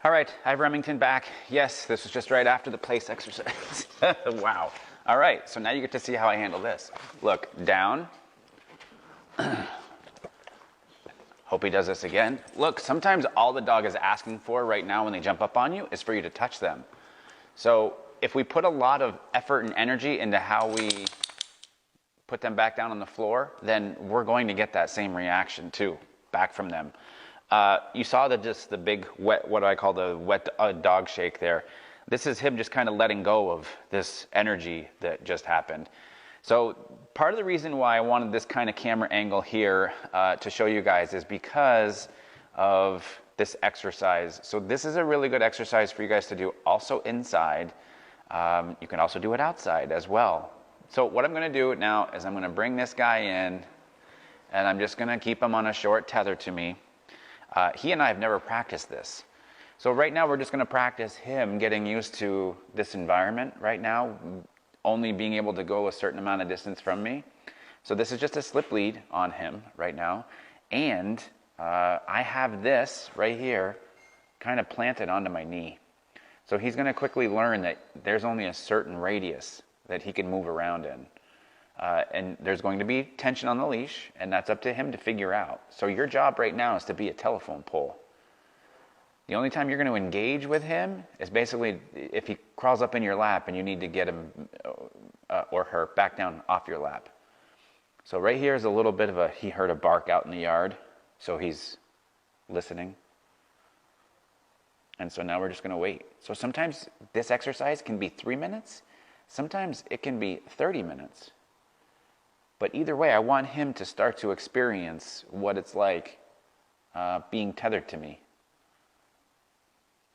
All right, I have Remington back. Yes, this was just right after the place exercise. Wow. All right, so now you get to see how I handle this. Look, down. Hope he does this again. Look, sometimes all the dog is asking for right now when they jump up on you is for you to touch them. So if we put a lot of effort and energy into how we put them back down on the floor, then we're going to get that same reaction too, back from them. You saw the big wet, what I call the wet dog shake there. This is him just kind of letting go of this energy that just happened. So part of the reason why I wanted this kind of camera angle here to show you guys is because of this exercise. So this is a really good exercise for you guys to do also inside. You can also do it outside as well. So what I'm going to do now is I'm going to bring this guy in, and I'm just going to keep him on a short tether to me. He and I have never practiced this. So right now we're just going to practice him getting used to this environment right now, only being able to go a certain amount of distance from me. So this is just a slip lead on him right now. And I have this right here kind of planted onto my knee. So he's going to quickly learn that there's only a certain radius that he can move around in. And there's going to be tension on the leash, and that's up to him to figure out. So your job right now is to be a telephone pole. The only time you're going to engage with him is basically if he crawls up in your lap and you need to get him or her back down off your lap. So right here is a little bit of he heard a bark out in the yard, so he's listening. And so now we're just going to wait. So sometimes this exercise can be 3 minutes. Sometimes it can be 30 minutes. But either way, I want him to start to experience what it's like being tethered to me.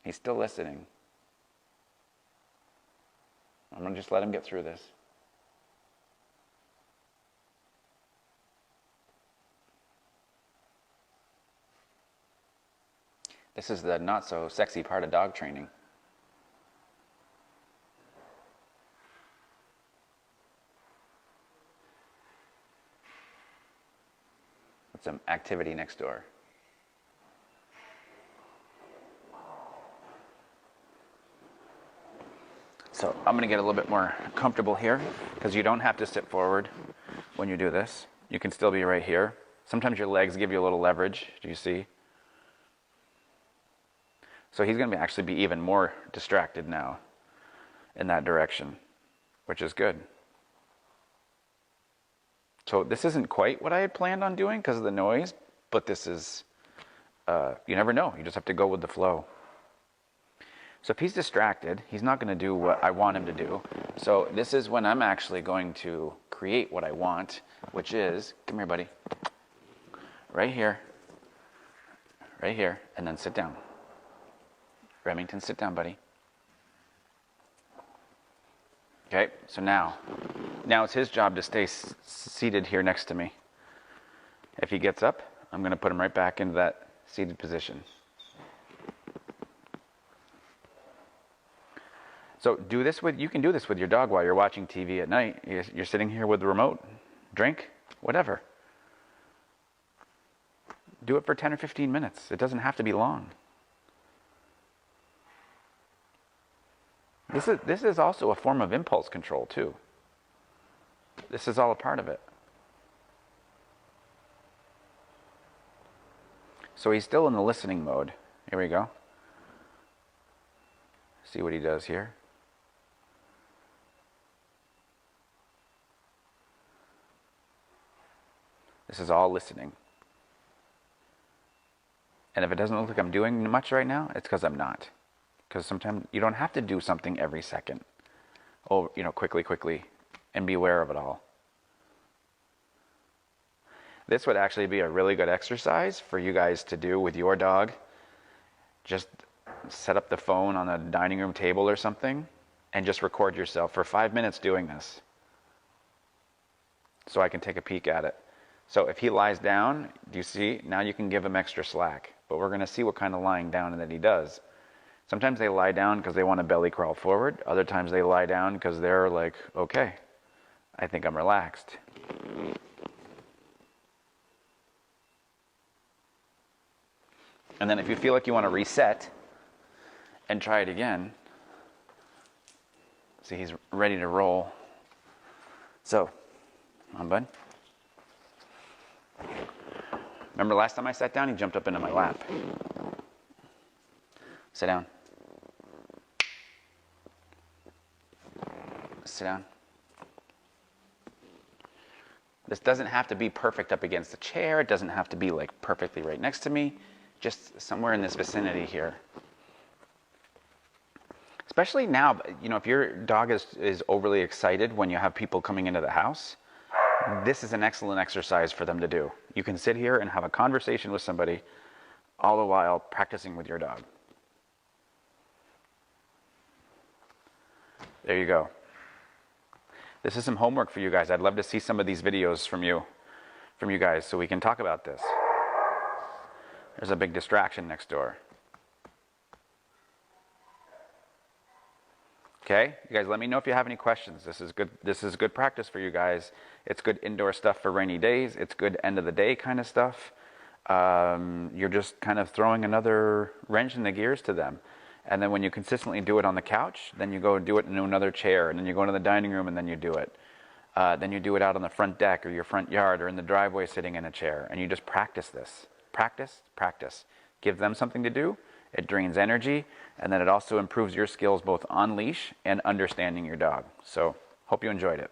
He's still listening. I'm going to just let him get through this. This is the not so sexy part of dog training. With some activity next door. So I'm going to get a little bit more comfortable here because you don't have to sit forward when you do this. You can still be right here. Sometimes your legs give you a little leverage. Do you see? So he's going to actually be even more distracted now in that direction, which is good. So this isn't quite what I had planned on doing because of the noise, but this is, you never know. You just have to go with the flow. So if he's distracted, he's not going to do what I want him to do. So this is when I'm actually going to create what I want, which is, come here, buddy. Right here, and then sit down. Remington, sit down, buddy. Okay, so now it's his job to stay seated here next to me. If he gets up, I'm going to put him right back into that seated position. So you can do this with your dog while you're watching TV at night. You're sitting here with the remote, drink, whatever. Do it for 10 or 15 minutes. It doesn't have to be long. This is also a form of impulse control too. This is all a part of it. So he's still in the listening mode. Here we go. See what he does here. This is all listening. And if it doesn't look like I'm doing much right now, it's because I'm not. Because sometimes you don't have to do something every second. Oh, quickly, and be aware of it all. This would actually be a really good exercise for you guys to do with your dog. Just set up the phone on a dining room table or something and just record yourself for 5 minutes doing this. So I can take a peek at it. So if he lies down, do you see? Now you can give him extra slack. But we're going to see what kind of lying down that he does. Sometimes they lie down because they want to belly crawl forward. Other times they lie down because they're like, okay, I think I'm relaxed. And then if you feel like you want to reset, and try it again. See, he's ready to roll. So, come on, bud. Remember last time I sat down, he jumped up into my lap. Sit down. Sit down. This doesn't have to be perfect up against the chair. It doesn't have to be like perfectly right next to me. Just somewhere in this vicinity here. Especially now, you know, if your dog is overly excited when you have people coming into the house, this is an excellent exercise for them to do. You can sit here and have a conversation with somebody all the while practicing with your dog. There you go. This is some homework for you guys. I'd love to see some of these videos from you guys so we can talk about this. There's a big distraction next door. Okay, you guys let me know if you have any questions. This is good practice for you guys. It's good indoor stuff for rainy days. It's good end of the day kind of stuff. You're just kind of throwing another wrench in the gears to them. And then when you consistently do it on the couch, then you go do it in another chair, and then you go into the dining room and then you do it. Then you do it out on the front deck or your front yard or in the driveway sitting in a chair, and you just practice this. Practice, practice. Give them something to do. It drains energy, and then it also improves your skills both on leash and understanding your dog. So, hope you enjoyed it.